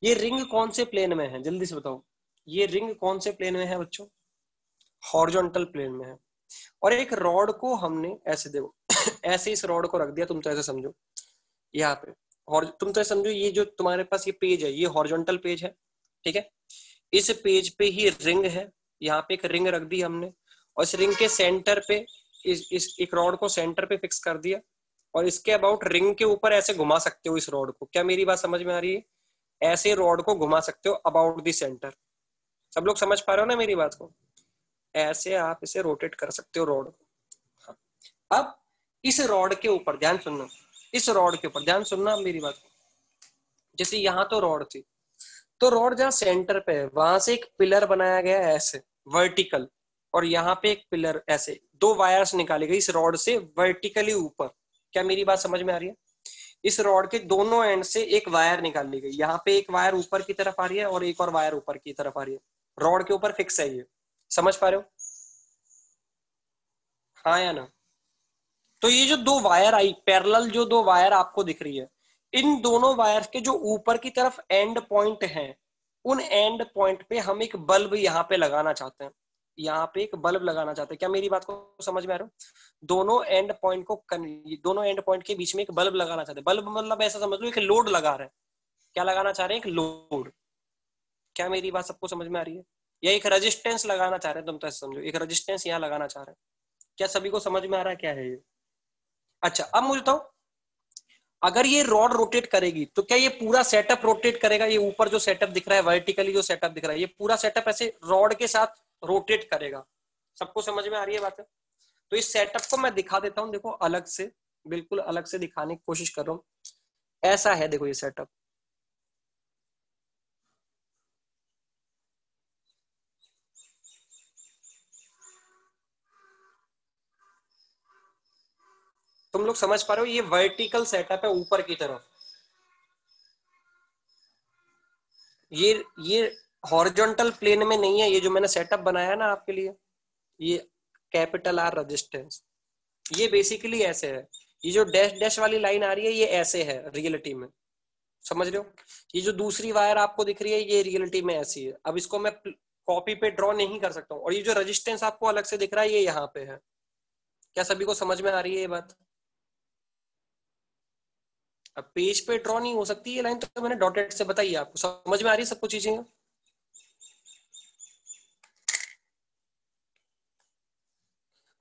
ये रिंग कौन से प्लेन में है, जल्दी से बताओ, ये रिंग कौन से प्लेन में है बच्चों, हॉरिजॉन्टल प्लेन में है। और एक रॉड को हमने ऐसे, देखो ऐसे इस रॉड को रख दिया, तुम तो ऐसे समझो यहाँ पे, और तुम तो ऐसे समझो ये जो तुम्हारे पास ये पेज है, ये हॉरिजॉन्टल पेज है, ठीक है। इस पेज पे ही रिंग है, यहाँ पे एक रिंग रख दी हमने, और इस रिंग के सेंटर पे इस एक रॉड को सेंटर पे फिक्स कर दिया, और इसके अबाउट रिंग के ऊपर ऐसे घुमा सकते हो इस रॉड को। क्या मेरी बात समझ में आ रही है, ऐसे रॉड को घुमा सकते हो अबाउट द सेंटर। सब लोग समझ पा रहे हो ना मेरी बात को, ऐसे आप इसे रोटेट कर सकते हो रॉड को। हाँ। अब इस रॉड के ऊपर ध्यान सुनना, इस रॉड के ऊपर ध्यान सुनना मेरी बात को, जैसे यहाँ तो रॉड थी, तो रॉड जहाँ सेंटर पे है वहां से एक पिलर बनाया गया है ऐसे वर्टिकल, और यहाँ पे एक पिलर ऐसे, दो वायर्स निकाली गई इस रॉड से वर्टिकली ऊपर। क्या मेरी बात समझ में आ रही है, इस रॉड के दोनों एंड से एक वायर निकाल ली गई, यहाँ पे एक वायर ऊपर की तरफ आ रही है और एक और वायर ऊपर की तरफ आ रही है, रॉड के ऊपर फिक्स है ये, समझ पा रहे हो, हाँ या ना। तो ये जो दो वायर आई पैरेलल, जो दो वायर आपको दिख रही है, इन दोनों वायर के जो ऊपर की तरफ एंड पॉइंट है, उन एंड पॉइंट पे हम एक बल्ब यहाँ पे लगाना चाहते हैं, यहाँ पे एक बल्ब लगाना चाहते हैं। क्या मेरी बात को समझ में आ रहा है, दोनों एंड पॉइंट को, दोनों एंड पॉइंट के बीच में एक बल्ब लगाना चाहते हैं। बल्ब मतलब ऐसा समझ लो एक लोड लगा रहे हैं, क्या लगाना चाह रहे हैं, एक लोड। क्या मेरी बात सबको समझ में आ रही है, या एक रेजिस्टेंस लगाना चाह रहे हैं, तुम तो ऐसा समझो एक रेजिस्टेंस यहाँ लगाना चाह रहे हैं। क्या सभी को समझ में आ रहा है क्या है ये। अच्छा अब मुझे बताओ, अगर ये रॉड रोटेट करेगी तो क्या ये पूरा सेटअप रोटेट करेगा, ये ऊपर जो सेटअप दिख रहा है, वर्टिकली जो सेटअप दिख रहा है, ये पूरा सेटअप ऐसे रॉड के साथ रोटेट करेगा। सबको समझ में आ रही है बात है। तो इस सेटअप को मैं दिखा देता हूं, देखो अलग से, बिल्कुल अलग से दिखाने की कोशिश कर रहा हूं। ऐसा है देखो ये सेटअप, तुम लोग समझ पा रहे हो, ये वर्टिकल सेटअप है ऊपर की तरफ, ये हॉरिजॉन्टल प्लेन में नहीं है, ये जो मैंने सेटअप बनाया ना आपके लिए, ये कैपिटल आर रेजिस्टेंस, ये बेसिकली ऐसे है, ये जो डैश डैश वाली लाइन आ रही है ये ऐसे है रियलिटी में, समझ रहे हो। ये जो दूसरी वायर आपको दिख रही है ये रियलिटी में ऐसी है। अब इसको मैं कॉपी पे ड्रॉ नहीं कर सकता हूँ, और ये जो रेजिस्टेंस आपको अलग से दिख रहा है ये यहाँ पे है। क्या सभी को समझ में आ रही है ये बात। अब पेज पे ड्रॉ नहीं हो सकती ये लाइन, तो मैंने डॉटेड से बताई, आपको समझ में आ रही है सब कुछ चीजें।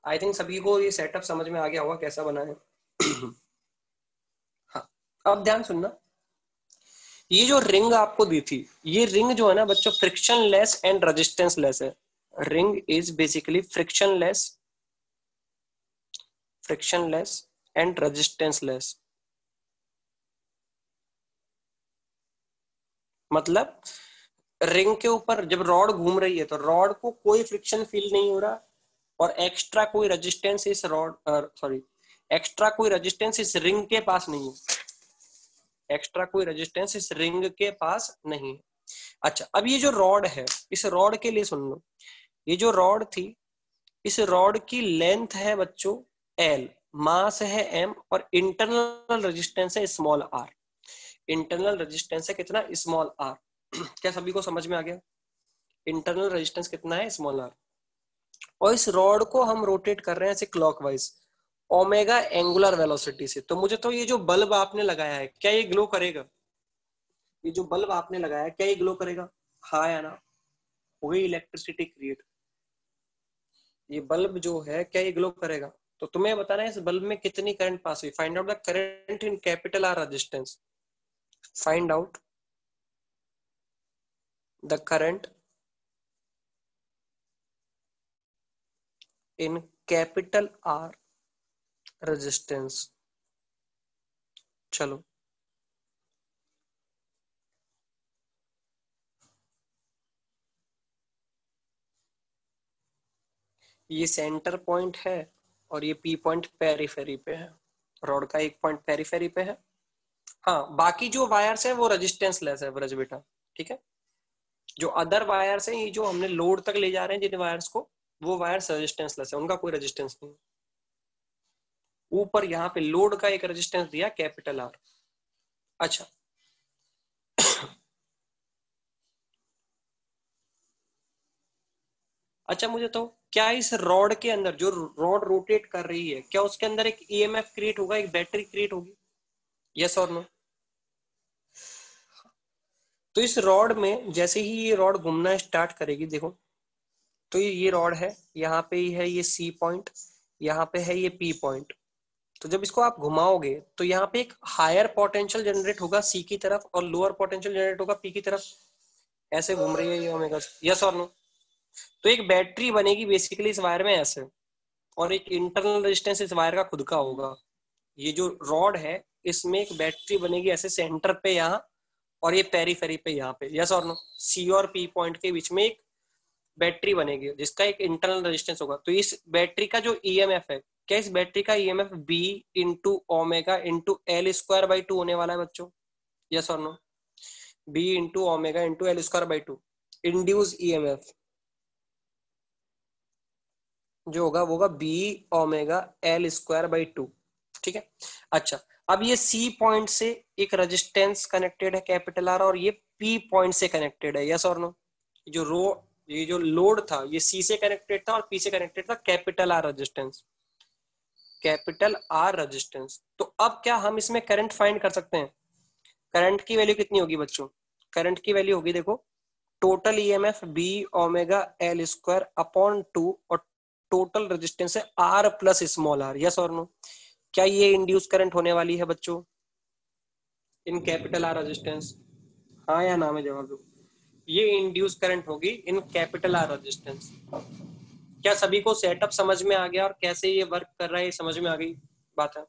आई थिंक सभी को ये सेटअप समझ में आ गया होगा कैसा बना है। हाँ अब ध्यान सुनना, ये जो रिंग आपको दी थी, ये रिंग जो है ना बच्चों friction less and resistance less है। Ring is basically friction less and resistance less. मतलब रिंग के ऊपर जब रॉड घूम रही है तो रॉड को कोई फ्रिक्शन फील नहीं हो रहा, और एक्स्ट्रा कोई रेजिस्टेंस इस रॉड सॉरी एक्स्ट्रा कोई रेजिस्टेंस इस रिंग के पास नहीं है, एक्स्ट्रा कोई रेजिस्टेंस इस रिंग के पास नहीं है। अच्छा, अब ये जो रॉड है, इस रॉड के लिए सुन लो, ये जो रॉड थी, इस रॉड की लेंथ है बच्चों एल, मास है एम, और इंटरनल रेजिस्टेंस है स्मॉल आर। इंटरनल रेजिस्टेंस है कितना? Small r. क्या सभी को समझ में आ गया? इंटरनल रेजिस्टेंस कितना है? Small r. और इस रॉड को हम रोटेट कर रहे हैं ऐसे क्लॉकवाइज ओमेगा एंगुलर वेलोसिटी से। तो मुझे तो ये जो बल्ब आपने लगाया है, क्या ये ग्लो करेगा? ये जो बल्ब आपने लगाया है, क्या ये ग्लो करेगा? हाँ या ना? वही इलेक्ट्रिसिटी क्रिएट। ये बल्ब जो है, क्या ये ग्लो करेगा? तो तुम्हें बताना है इस बल्ब में कितनी करंट पास हुई। Find out the current in capital R resistance. Find out the current in capital R resistance. चलो, ये सेंटर पॉइंट है और ये पी पॉइंट पेरीफेरी पे है। रॉड का एक पॉइंट पेरीफेरी पे है। हाँ, बाकी जो वायर्स है वो रेजिस्टेंस लेस है ब्रज बेटा, ठीक है। जो अदर वायर्स है, ये जो हमने लोड तक ले जा रहे हैं जिन वायर्स को, वो वायर्स रेजिस्टेंस लेस है, उनका कोई रेजिस्टेंस नहीं। ऊपर यहाँ पे लोड का एक रेजिस्टेंस दिया कैपिटल आर। अच्छा, अच्छा मुझे तो क्या इस रॉड के अंदर, जो रॉड रोटेट कर रही है, क्या उसके अंदर एक ईएमएफ क्रिएट होगा, एक बैटरी क्रिएट होगी? यस और नो? तो इस रॉड में जैसे ही ये रॉड घूमना स्टार्ट करेगी, देखो, तो ये रॉड है, यहाँ पे ही है ये सी पॉइंट, यहाँ पे है ये पी पॉइंट। तो जब इसको आप घुमाओगे तो यहाँ पे एक हायर पोटेंशियल जनरेट होगा सी की तरफ और लोअर पोटेंशियल जनरेट होगा पी की तरफ। ऐसे घूम रही है ये ओमेगा। यस और नो? तो एक बैटरी बनेगी बेसिकली इस वायर में ऐसे, और एक इंटरनल रेजिस्टेंस इस वायर का खुद का होगा। ये जो रॉड है, इसमें एक बैटरी बनेगी ऐसे सेंटर पे यहाँ, और ये पेरीफेरी पे यहाँ पे। यस और नो? सी और पी पॉइंट के बीच में एक बैटरी बनेगी जिसका एक इंटरनल रेजिस्टेंस होगा। तो इस बैटरी का जो ईएमएफ है, क्या इस बैटरी का EMF B into omega into L square by two होने वाला है बच्चों? यस और no? B into omega into L square by two induce EMF जो होगा वो होगा B omega L square by two, ठीक है। अच्छा, अब ये सी पॉइंट से एक रेजिस्टेंस कनेक्टेड है कैपिटल आर, और ये पी पॉइंट से कनेक्टेड है। यस और नो? जो रो ये जो लोड था, ये सी से कनेक्टेड था और पी से कनेक्टेड था, capital R resistance, capital R resistance. तो अब क्या हम इसमें करंट फाइंड कर सकते हैं? करंट की वैल्यू कितनी होगी बच्चों? करंट की वैल्यू होगी, देखो, total EMF B omega L square upon two, और टोटल रेजिस्टेंस है R plus small r. Yes और नो? क्या ये इंड्यूस करंट होने वाली है बच्चों इन कैपिटल आर रेजिस्टेंस? हाँ या ना में जवाब दो। ये इंड्यूस करंट होगी इन कैपिटल आर रेजिस्टेंस। क्या सभी को सेटअप समझ में आ गया और कैसे ये वर्क कर रहा है, ये समझ में आ गई बात है?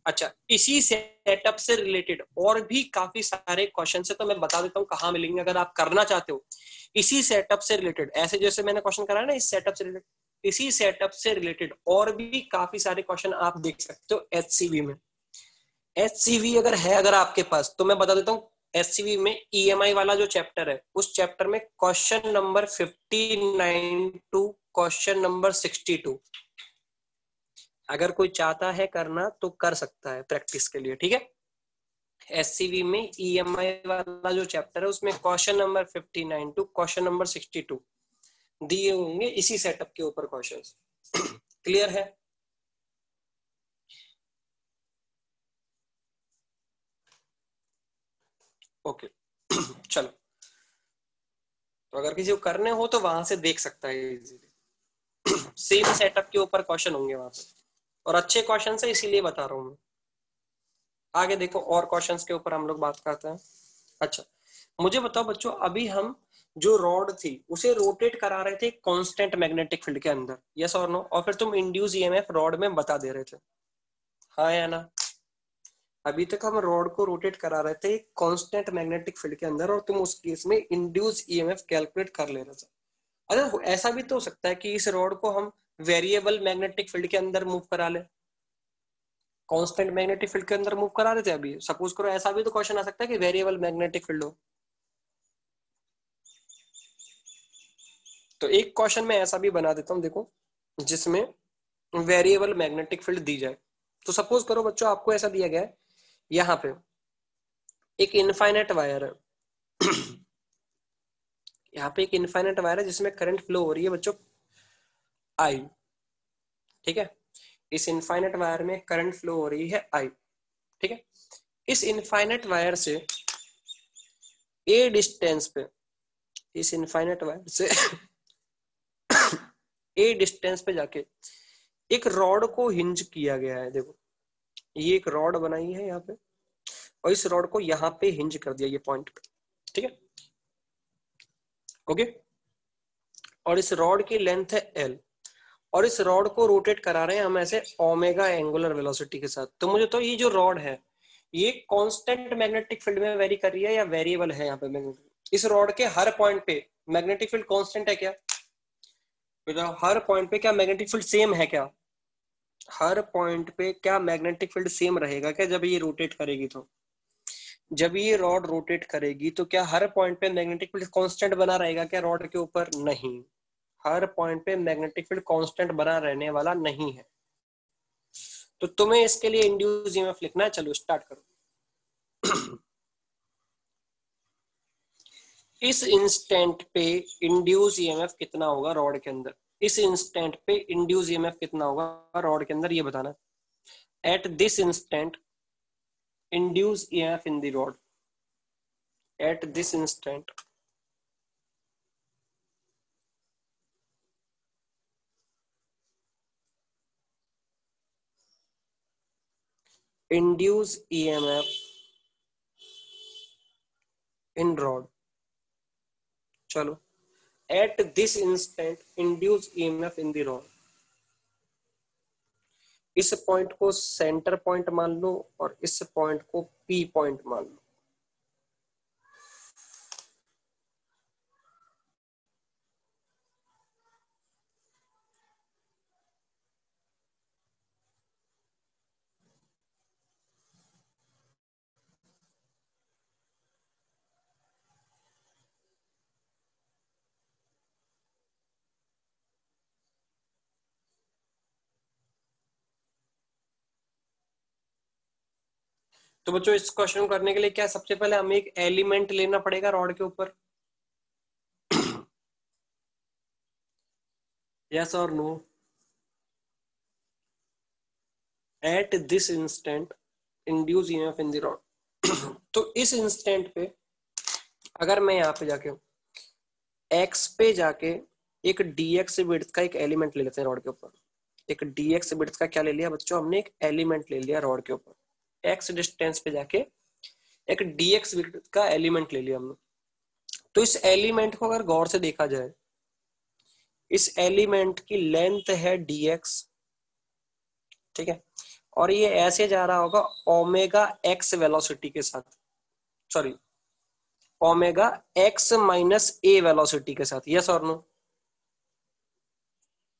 अच्छा, इसी सेटअप से रिलेटेड और भी काफी सारे क्वेश्चन है, तो मैं बता देता हूँ कहाँ मिलेंगे अगर आप करना चाहते हो। इसी सेटअप से रिलेटेड, ऐसे जैसे मैंने क्वेश्चन कराया ना इस सेटअप से रिलेटेड, इसी सेटअप से रिलेटेड और भी काफी सारे क्वेश्चन आप देख सकते हो एचसीवी में। एचसीवी अगर है अगर आपके पास, तो मैं बता देता हूँ, एचसीवी में ईएमआई वाला जो चैप्टर है, उस चैप्टर में question number 59 to question number 62, अगर कोई चाहता है करना तो कर सकता है प्रैक्टिस के लिए, ठीक है। एससीवी में ईएमआई वाला जो चैप्टर है, उसमें question number 59 to question number 62 दिए होंगे इसी सेटअप के ऊपर क्वेश्चंस। क्लियर है? ओके। चलो, तो अगर किसी को करने हो तो वहां से देख सकता है इजीली। सेम सेटअप के ऊपर क्वेश्चन होंगे वहां से, और अच्छे क्वेश्चन है इसीलिए बता रहा हूँ मैं। आगे देखो और क्वेश्चंस के ऊपर हम लोग बात करते हैं। अच्छा, मुझे बताओ बच्चों, अभी हम जो रॉड थी उसे रोटेट करा रहे थे कांस्टेंट मैग्नेटिक फील्ड के अंदर। यस और नो? और फिर तुम इंड्यूस ईएमएफ रॉड में बता दे रहे थे। हाँ या ना? अभी तक हम रॉड को रोटेट करा रहे थे कांस्टेंट मैग्नेटिक फील्ड के अंदर, और तुम उस केस में इंड्यूस ईएमएफ कैलकुलेट कर ले रहे थे। अगर ऐसा भी तो हो सकता है कि इस रॉड को हम वेरिएबल मैग्नेटिक फील्ड के अंदर मूव करा ले, कांस्टेंट मैग्नेटिक फील्ड के अंदर मूव करा रहे थे अभी, सपोज करो ऐसा भी तो क्वेश्चन आ सकता है कि वेरिएबल मैग्नेटिक फील्ड हो। तो एक क्वेश्चन में ऐसा भी बना देता हूं, देखो, जिसमें वेरिएबल मैग्नेटिक फील्ड दी जाए। तो सपोज करो बच्चों आपको ऐसा दिया गया है, यहाँ पे एक इनफाइनाइट वायर है यहाँ पे एक इनफाइनाइट वायर है जिसमें करंट फ्लो हो रही है बच्चों आई, ठीक है। इस इनफाइनाइट वायर में करंट फ्लो हो रही है आई, ठीक है। इस इनफाइनाइट वायर से ए डिस्टेंस पे, इस इनफाइनाइट वायर से ए डिस्टेंस पे जाके एक रॉड को हिंज किया गया है। देखो ये एक रॉड बनाई है यहाँ पे, और इस रॉड को यहाँ पे हिंज कर दिया, ये पॉइंट पे, ठीक है, ओके। और इस रॉड की लेंथ है एल, और इस रॉड को रोटेट करा रहे हैं हम ऐसे ओमेगा एंगुलर वेलोसिटी के साथ। तो मुझे तो ये जो रॉड है ये कांस्टेंट मैग्नेटिक फील्ड में वेरी कर रही है या वेरिएबल है यहाँ पे मैग्नेटिक? इस रॉड के हर पॉइंट पे मैग्नेटिक फील्ड कांस्टेंट है क्या? हर पॉइंट पे क्या मैग्नेटिक फील्ड सेम है क्या? हर पॉइंट पे क्या मैग्नेटिक फील्ड सेम रहेगा क्या जब ये रोटेट करेगी? तो जब ये रॉड रोटेट करेगी तो क्या हर पॉइंट पे मैग्नेटिक फील्ड कांस्टेंट बना रहेगा क्या रॉड के ऊपर? नहीं, हर पॉइंट पे मैग्नेटिक फील्ड कांस्टेंट बना रहने वाला नहीं है। तो तुम्हें इसके लिए इंड्यूस ईएमएफ लिखना है, चलो स्टार्ट करो। इस इंस्टेंट पे इंड्यूस ईएमएफ कितना होगा रॉड के अंदर? इस इंस्टेंट पे इंड्यूस ईएमएफ कितना होगा रॉड के अंदर, ये बताना। Eight this instant induce EMF in the rod, eight this instant induce EMF in rod। चलो, at this instant induce EMF in the rod। इस पॉइंट को सेंटर पॉइंट मान लो और इस पॉइंट को पी पॉइंट मान लो। तो बच्चों इस क्वेश्चन को करने के लिए क्या सबसे पहले हमें एक एलिमेंट लेना पड़ेगा रॉड के ऊपर। यस और no? At this instant induce EMF in the rod. तो इस इंस्टेंट पे अगर मैं यहाँ पे जाके एक्स पे जाके एक डीएक्स विड्थ का एक एलिमेंट ले लेते हैं रॉड के ऊपर। एक डीएक्स विड्थ का क्या ले लिया बच्चों हमने? एक एलिमेंट ले लिया रॉड के ऊपर। एक्स डिस्टेंस पे जाके एक डीएक्स विड्थ का एलिमेंट ले लिया हमने। तो इस एलिमेंट को अगर गौर से देखा जाए, इस एलिमेंट की लेंथ है डीएक्स, ठीक है, और ये ऐसे जा रहा होगा ओमेगा एक्स वेलोसिटी के साथ, सॉरी ओमेगा एक्स माइनस ए वेलोसिटी के साथ। यस और नो?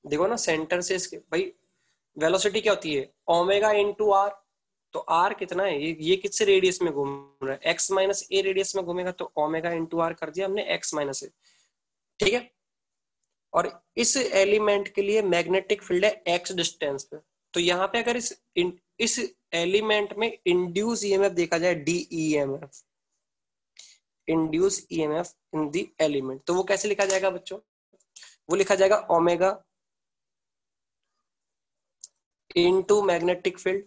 देखो ना सेंटर से इसके भाई वेलोसिटी क्या होती है? Omega into R. तो आर कितना है? ये किससे रेडियस में घूम रहा है? एक्स माइनस ए रेडियस में घूमेगा, तो ओमेगा इंटू आर कर दिया हमने एक्स माइनस ए, ठीक है। और इस एलिमेंट के लिए मैग्नेटिक फील्ड है एक्स डिस्टेंस पे। तो यहाँ पे अगर इस एलिमेंट में इंड्यूस ईएमएफ देखा जाए, DEMF, induce EMF in the element, तो वो कैसे लिखा जाएगा बच्चों? वो लिखा जाएगा ओमेगा इनटू मैग्नेटिक फील्ड।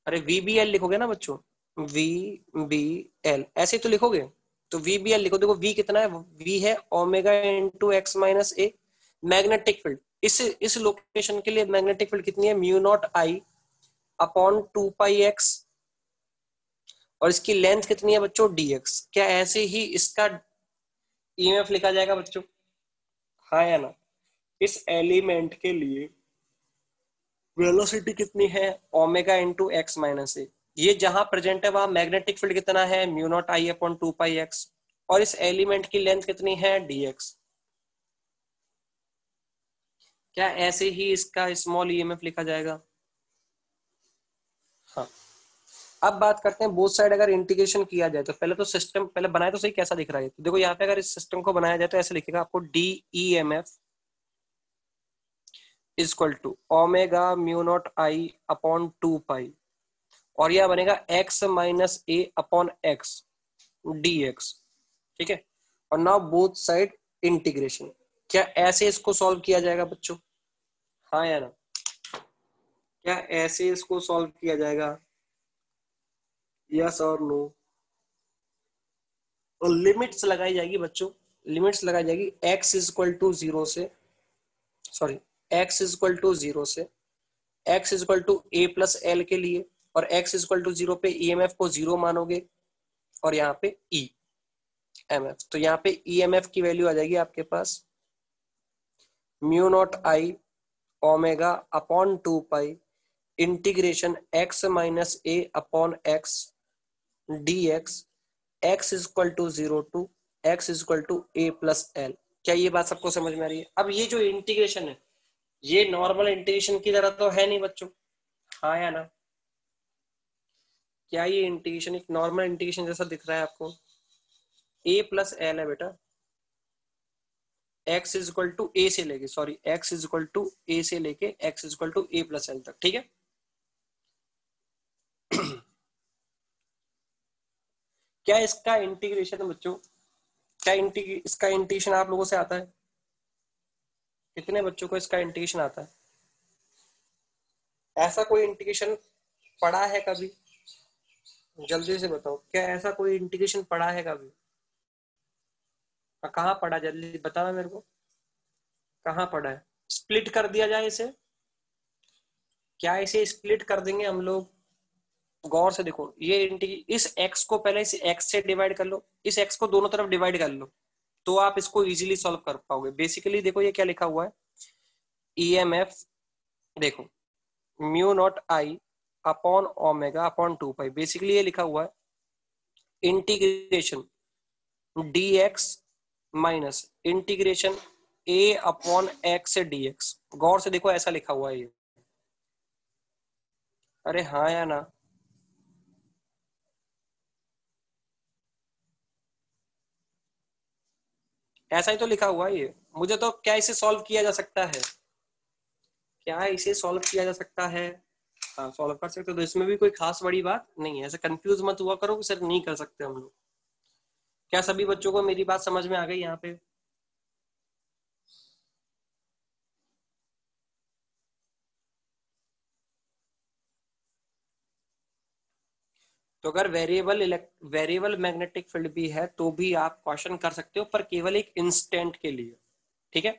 अरे वीबीएल लिखोगे ना बच्चों, वीबीएल ऐसे तो लिखोगे। तो वीबीएल लिखो, देखो वी कितना है? वी है omega into x minus a magnetic field. इस लोकेशन के लिए मैग्नेटिक फील्ड कितनी है? Mu not I upon 2 pi x, और इसकी लेंथ कितनी है बच्चों? डीएक्स। क्या ऐसे ही इसका ईएमएफ लिखा जाएगा बच्चों? हाँ या ना? इस एलिमेंट के लिए वेलोसिटी कितनी है, ओमेगा इंटू एक्स माइनस ए। ये जहां प्रेजेंट है वहां मैग्नेटिक फील्ड कितना है, mu not I upon 2 pi x. और इस एलिमेंट की लेंथ कितनी है, dx। क्या ऐसे ही इसका स्मॉल ईएमएफ लिखा जाएगा? हाँ। अब बात करते हैं बोथ साइड अगर इंटीग्रेशन किया जाए तो पहले तो सिस्टम पहले बनाए तो सही कैसा दिख रहा है। तो देखो यहाँ पे अगर इस सिस्टम को बनाया जाए तो ऐसे लिखेगा आपको D E M F equal to omega mu not I upon 2 pi, और यह बनेगा x minus A upon X D X. ठीक है। और नाउ बोथ साइड इंटीग्रेशन। क्या ऐसे इसको सॉल्व किया जाएगा बच्चों? हाँ या ना? क्या ऐसे इसको सॉल्व किया जाएगा, यस और नो? तो लिमिट्स लगाई जाएगी बच्चों, लिमिट्स लगाई जाएगी x इक्वल टू 0 से, सॉरी x इक्वल टू 0 से x equal to A plus L के लिए, और x इक्वल टू 0 पे ईएमएफ को 0 मानोगे, और यहाँ पे ई एम एफ। तो यहाँ पे ई एम एफ की वैल्यू आ जाएगी आपके पास mu not I omega upon 2 pi integration x minus A upon X D X, X equal to 0 to X equal to A plus L. क्या ये बात सबको समझ में आ रही है? अब ये जो इंटीग्रेशन है ये नॉर्मल इंटीग्रेशन की तरह तो है नहीं बच्चों, हाँ या ना? क्या ये इंटीग्रेशन एक नॉर्मल इंटीग्रेशन जैसा दिख रहा है आपको? ए प्लस एल है बेटा, x is equal to A से लेके, sorry x is equal to A से लेके x is equal to A plus L तक। ठीक है। क्या इसका इंटीग्रेशन है बच्चों, क्या इसका इंटीग्रेशन आप लोगों से आता है? कितने बच्चों को इसका इंटीग्रेशन आता है? ऐसा कोई इंटीग्रेशन पढ़ा है कभी? जल्दी से बताओ, क्या ऐसा कोई इंटीग्रेशन पढ़ा है कभी? कहाँ पढ़ा, जल्दी बताना मेरे को, कहाँ पढ़ा है? स्प्लिट कर दिया जाए इसे, क्या इसे स्प्लिट कर देंगे हम लोग? गौर से देखो, ये इस x को पहले इस x से डिवाइड कर लो, इस x को दोनों तरफ डिवाइड कर लो, तो आप इसको इजीली सॉल्व कर पाओगे। बेसिकली देखो ये क्या लिखा हुआ है, ईएमएफ देखो mu not I upon omega upon 2 pi. Basically ये लिखा हुआ है integration dx minus integration a upon x dx। गौर से देखो ऐसा लिखा हुआ है ये, अरे हाँ या ना? ऐसा ही तो लिखा हुआ है ये। मुझे तो क्या इसे सॉल्व किया जा सकता है, क्या इसे सॉल्व किया जा सकता है? हाँ सॉल्व कर सकते हो, तो इसमें भी कोई खास बड़ी बात नहीं है। ऐसे कंफ्यूज मत हुआ करो कि सर नहीं कर सकते हम लोग। क्या सभी बच्चों को मेरी बात समझ में आ गई यहाँ पे? तो अगर वेरिएबल मैग्नेटिक फील्ड भी है तो भी आप क्वेश्चन कर सकते हो, पर केवल एक इंस्टेंट के लिए। ठीक है।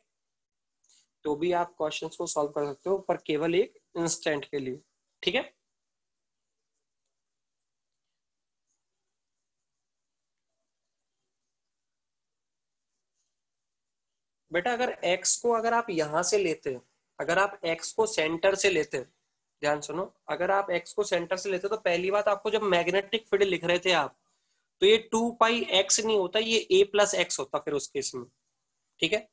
तो भी आप क्वेश्चंस को सॉल्व कर सकते हो, पर केवल एक इंस्टेंट के लिए। ठीक है। बेटा अगर x को अगर आप यहां से लेते हैं, अगर आप x को सेंटर से लेते हैं, ध्यान सुनो, अगर आप x को सेंटर से लेते तो पहली बात आपको जब मैग्नेटिक फील्ड लिख रहे थे आप, तो ये 2 पाई x नहीं होता, ये a प्लस एक्स होता फिर उस केस में। ठीक है।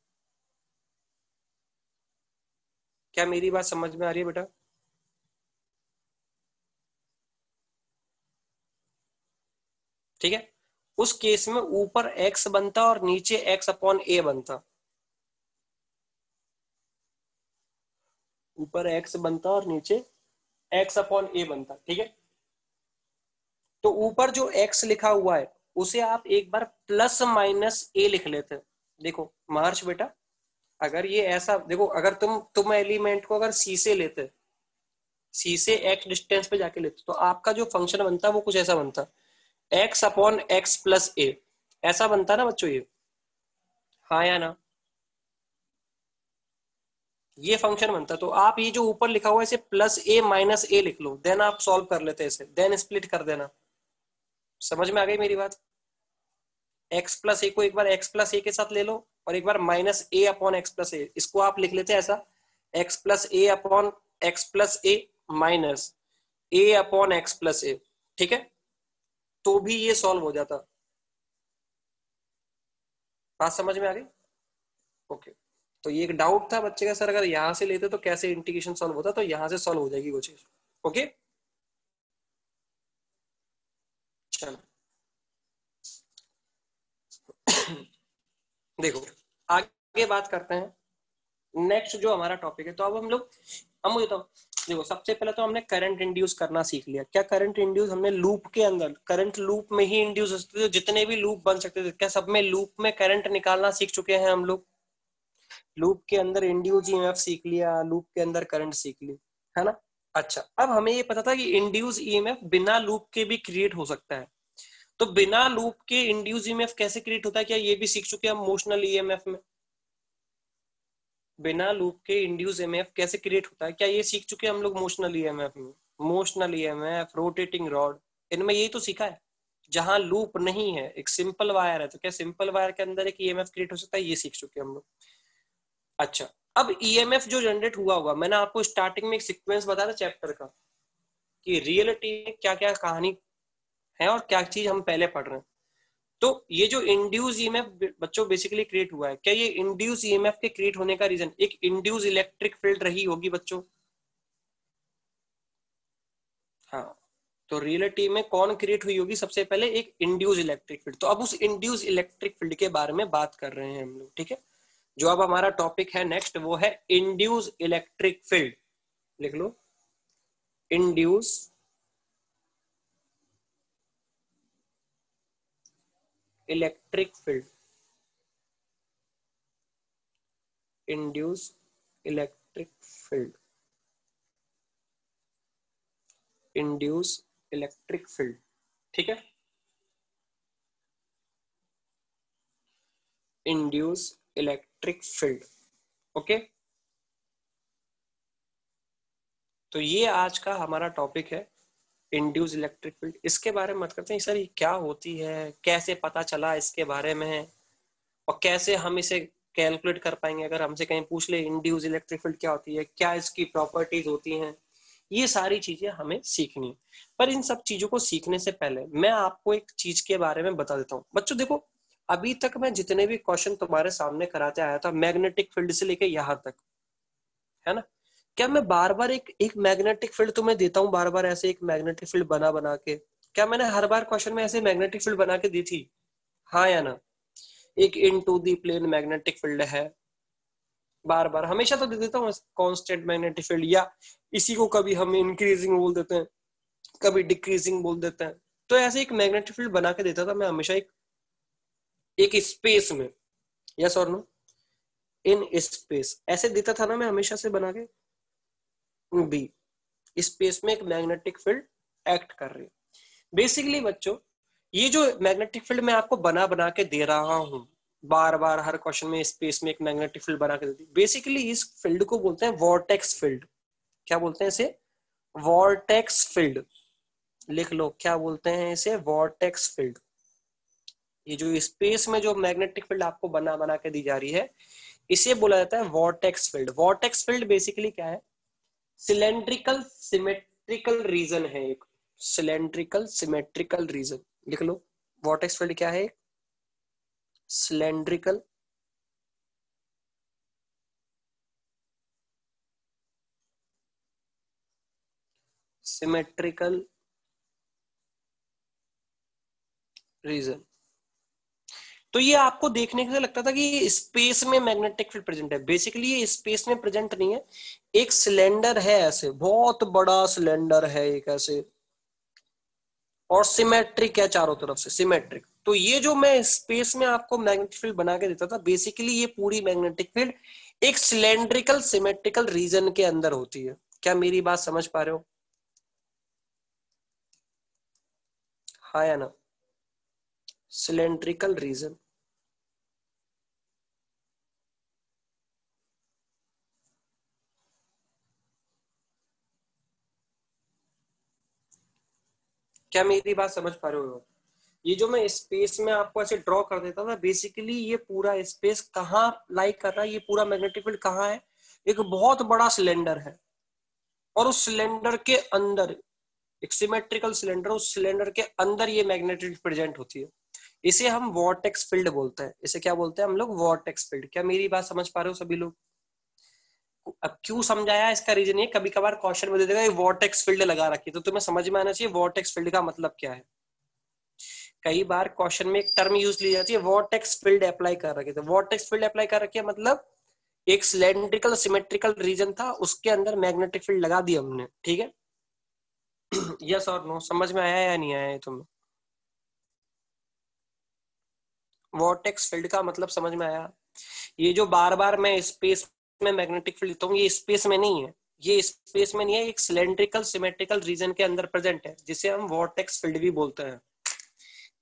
क्या मेरी बात समझ में आ रही है बेटा? ठीक है। उस केस में ऊपर x बनता और नीचे x अपॉन ए बनता, ऊपर x बनता और नीचे x अपॉन ए बनता। ठीक है। तो ऊपर जो x लिखा हुआ है उसे आप एक बार प्लस माइनस ए लिख लेते। देखो महर्ष बेटा, अगर ये ऐसा देखो, अगर तुम एलिमेंट को अगर सी से लेते, सी से एक्स डिस्टेंस पे जाके लेते, तो आपका जो फंक्शन बनता वो कुछ ऐसा बनता, एक्स अपॉन एक्स प्लस ए। ऐसा बनता ना बच्चों ये, हाँ या ना? ये फंक्शन बनता। तो आप ये जो ऊपर लिखा हुआ है इसे प्लस ए माइनस ए लिख लो, देन आप सॉल्व कर लेते इसे, देन स्प्लिट कर देना। समझ में आ गई मेरी बात? एक्स प्लस ए को एक बार एक्स प्लस ए के साथ ले लो, और एक बार minus A upon x plus ए, इसको आप लिख लेते हैं ऐसा, x plus A upon x plus A minus A upon x plus ए, ठीक है, तो भी ये सॉल्व हो जाता। बात समझ में आ गई? ओके। तो ये एक डाउट था बच्चे का, सर अगर यहां से लेते तो कैसे इंटीग्रेशन सॉल्व होता, तो यहां से सॉल्व हो जाएगी वो चीज। ओके चलो देखो आगे बात करते हैं। नेक्स्ट जो हमारा टॉपिक है, तो अब हम लोग, अब मुझे तो देखो सबसे पहले तो हमने करंट इंड्यूस करना सीख लिया। क्या करंट इंड्यूस हमने लूप के अंदर, करंट लूप में ही इंड्यूस हो सकते थे, जितने भी लूप बन सकते थे क्या सब में लूप में करंट निकालना सीख चुके हैं हम लोग? लूप के अंदर इंड्यूस ईएमएफ सीख लिया, लूप के अंदर करंट सीख ली, है ना? अच्छा, अब हमें ये पता था कि इंड्यूस ईएमएफ बिना लूप के भी क्रिएट हो सकता है। तो बिना लूप के इंड्यूस ईएमएफ कैसे क्रिएट होता है, क्या ये भी सीख चुके हैं हम मोशनल ईएमएफ में? बिना लूप के इंड्यूस ईएमएफ कैसे क्रिएट होता है, क्या ये सीख चुके हैं हम लोग मोशनल ईएमएफ में? मोशनल ईएमएफ, रोटेटिंग रॉड, इनमें यही तो सीखा है। जहां लूप नहीं है, एक सिंपल वायर है, तो क्या सिंपल वायर के अंदर एक ईएमएफ क्रिएट हो सकता है, ये सीख चुके हैं हम लोग। अच्छा, अब ईएमएफ जो जनरेट हुआ होगा, मैंने आपको स्टार्टिंग में एक सीक्वेंस बताया था चैप्टर का कि रियलिटी में क्या क्या कहानी है और क्या चीज हम पहले पढ़ रहे हैं। तो ये जो इंड्यूस ईएमएफ बच्चों बेसिकली क्रिएट हुआ है, क्या ये इंड्यूस ईएमएफ के क्रिएट होने का रीजन एक इंड्यूस इलेक्ट्रिक फील्ड रही होगी बच्चों? हाँ, तो रियलिटी में कौन क्रिएट हुई होगी? सबसे पहले एक इंड्यूस इलेक्ट्रिक फील्ड। तो अब उस इंड्यूस इलेक्ट्रिक फील्ड के बारे में बात कर रहे हैं हम लोग, ठीक है। जो अब हमारा टॉपिक है नेक्स्ट, वो है इंड्यूस इलेक्ट्रिक फील्ड। लिख लो, induce electric field, induce electric field, induce electric field, ठीक है। Induce electric field, okay. तो ये आज का हमारा टॉपिक है, इंड्यूस इलेक्ट्रिक फील्ड। इसके बारे में बात करते हैं, सर ये क्या होती है, कैसे पता चला इसके बारे में, और कैसे हम इसे कैलकुलेट कर पाएंगे। अगर हमसे कहीं पूछ ले इंड्यूस इलेक्ट्रिक फील्ड क्या होती है, क्या इसकी प्रॉपर्टीज होती हैं, ये सारी चीजें हमें सीखनी है। पर इन सब चीजों को सीखने से पहले मैं आपको एक चीज के बारे में बता देता हूँ। बच्चों देखो, अभी तक मैं जितने भी क्वेश्चन तुम्हारे सामने कराते आया था मैग्नेटिक फील्ड से लेके यहाँ तक, है ना, क्या मैं बार बार एक मैग्नेटिक फील्ड तुम्हें देता हूँ, बार बार ऐसे एक मैग्नेटिक फील्ड बना बना के? क्या मैंने हर बार क्वेश्चन में ऐसे मैग्नेटिक फील्ड बना के दी थी? हाँ या ना? एक into the plane magnetic field है, बार बार हमेशा तो दे देता हूँ कांस्टेंट मैग्नेटिक फील्ड, या इसी को कभी हम इंक्रीजिंग बोल देते हैं, कभी डिक्रीजिंग बोल देते हैं। तो ऐसे एक मैग्नेटिक फील्ड बना के देता था मैं हमेशा एक स्पेस में, यस और नो, इन स्पेस ऐसे देता था ना मैं हमेशा से बना के, बी स्पेस में एक मैग्नेटिक फील्ड एक्ट कर रही है। बेसिकली बच्चों, ये जो मैग्नेटिक फील्ड मैं आपको बना बना के दे रहा हूँ बार बार हर क्वेश्चन में, स्पेस में एक मैग्नेटिक फील्ड बना के देती, बेसिकली इस फील्ड को बोलते हैं वॉर्टेक्स फील्ड। क्या बोलते हैं इसे? Vortex field. लिख लो, क्या बोलते हैं इसे? Vortex field. ये जो स्पेस में जो मैग्नेटिक फील्ड आपको बना बना के दी जा रही है, इसे बोला जाता है vortex field. Vortex field basically क्या है? सिलेंड्रिकल सिमेट्रिकल रीजन है एक, सिलेंड्रिकल सिमेट्रिकल रीजन। लिख लो, वॉर्टेक्स फील्ड क्या है? Cylindrical symmetrical region. तो ये आपको देखने से लगता था कि स्पेस में मैग्नेटिक फील्ड प्रेजेंट है, बेसिकली ये स्पेस में प्रेजेंट नहीं है। एक सिलेंडर है, ऐसे बहुत बड़ा सिलेंडर है एक ऐसे, और सिमेट्रिक है चारों तरफ से, सिमेट्रिक। तो ये जो मैं स्पेस में आपको मैग्नेटिक फील्ड बना के देता था, बेसिकली ये पूरी मैग्नेटिक फील्ड एक सिलेंड्रिकल सिमेट्रिकल रीजन के अंदर होती है। क्या मेरी बात समझ पा रहे हो? हाँ या ना? Cylindrical region. क्या मेरी बात समझ पा रहे हो? ये जो मैं स्पेस में आपको ऐसे ड्रॉ कर देता था, बेसिकली ये पूरा स्पेस कहाँ लाइक कर रहा है, ये पूरा मैग्नेटिक फील्ड कहाँ है? एक बहुत बड़ा सिलेंडर है, और उस सिलेंडर के अंदर एक सिमेट्रिकल सिलेंडर, उस सिलेंडर के अंदर ये मैग्नेटिक फील्ड प्रेजेंट होती है, इसे हम वॉर्टेक्स फील्ड बोलते हैं। इसे क्या बोलते हैं हम लोग? Vortex field. क्या मेरी बात समझ पा रहे हो सभी लोग? अब क्यों समझाया, इसका रीजन ये, कभी कभार क्वेश्चन में दे देगा वॉर्टेक्स फील्ड लगा रखी, तो तुम्हें समझ में आना चाहिए वॉर्टेक्स फील्ड का मतलब क्या है। कई बार क्वेश्चन में एक टर्म यूज ली जाती है, वॉर्टेक्स फील्ड अप्लाई कर रखे थे। वॉर्टेक्स फील्ड अप्लाई कर रखी है मतलब एक सिलेंड्रिकल सिमेट्रिकल रीजन था, उसके अंदर मैग्नेटिक फील्ड लगा दिया हमने, ठीक है। यस और नो, समझ में आया या नहीं आया तुम्हें? वॉर्टेक्स फील्ड का मतलब समझ में आया? ये जो बार बार मैं स्पेस में मैग्नेटिक फील्ड लिखता हूँ, ये स्पेस में नहीं है, ये स्पेस में नहीं है, एक सिलेंड्रिकल सिमेट्रिकल रीजन के अंदर प्रेजेंट है, जिसे हम वॉर्टेक्स फील्ड भी बोलते हैं।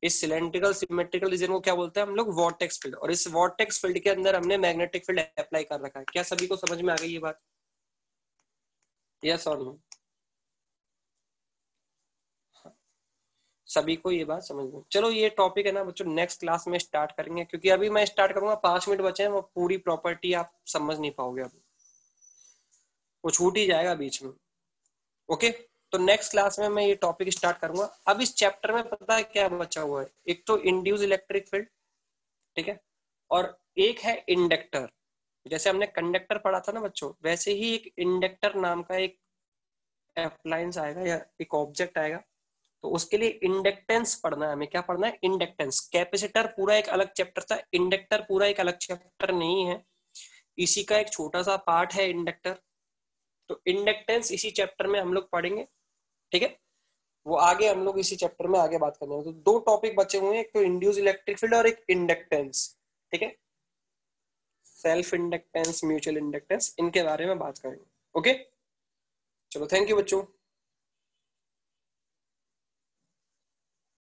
इस सिलेंड्रिकल सिमेट्रिकल रीजन को क्या बोलते हैं हम लोग? Vortex field. और इस वॉर्टेक्स फील्ड के अंदर हमने मैग्नेटिक फील्ड अप्लाई कर रखा है। क्या सभी को समझ में आ गई ये बात? यस और नो? सभी को ये बात समझ में? चलो ये टॉपिक है ना बच्चों, नेक्स्ट क्लास में स्टार्ट करेंगे, क्योंकि अभी मैं स्टार्ट करूंगा, 5 मिनट बचे हैं, वो पूरी प्रॉपर्टी आप समझ नहीं पाओगे, अभी वो छूट ही जाएगा बीच में। ओके, तो नेक्स्ट क्लास में मैं ये टॉपिक स्टार्ट करूंगा। अब इस चैप्टर में पता है क्या बचा हुआ है? एक तो इंड्यूस इलेक्ट्रिक फील्ड, ठीक है, और एक है इंडक्टर। जैसे हमने कंडक्टर पढ़ा था ना बच्चों, वैसे ही एक इंडक्टर नाम का एक अप्लायंस आएगा या एक ऑब्जेक्ट आएगा, तो उसके लिए इंडक्टेंस पढ़ना है हमें। क्या पढ़ना है? इंडक्टेंस। कैपेसिटर पूरा एक अलग चैप्टर था, इंडक्टर पूरा एक अलग चैप्टर नहीं है, इसी का एक छोटा सा पार्ट है इंडक्टर। तो इंडक्टेंस इसी चैप्टर में हम लोग पढ़ेंगे, ठीक है। वो आगे हम लोग इसी चैप्टर में आगे बात करने हैं। तो 2 टॉपिक बचे हुए हैं, एक तो इंड्यूस इलेक्ट्रिक फील्ड और एक इंडक्टेंस, ठीक है। सेल्फ इंडक्टेंस, म्यूचुअल इंडक्टेंस, इनके बारे में बात करेंगे। ओके, चलो थैंक यू बच्चों।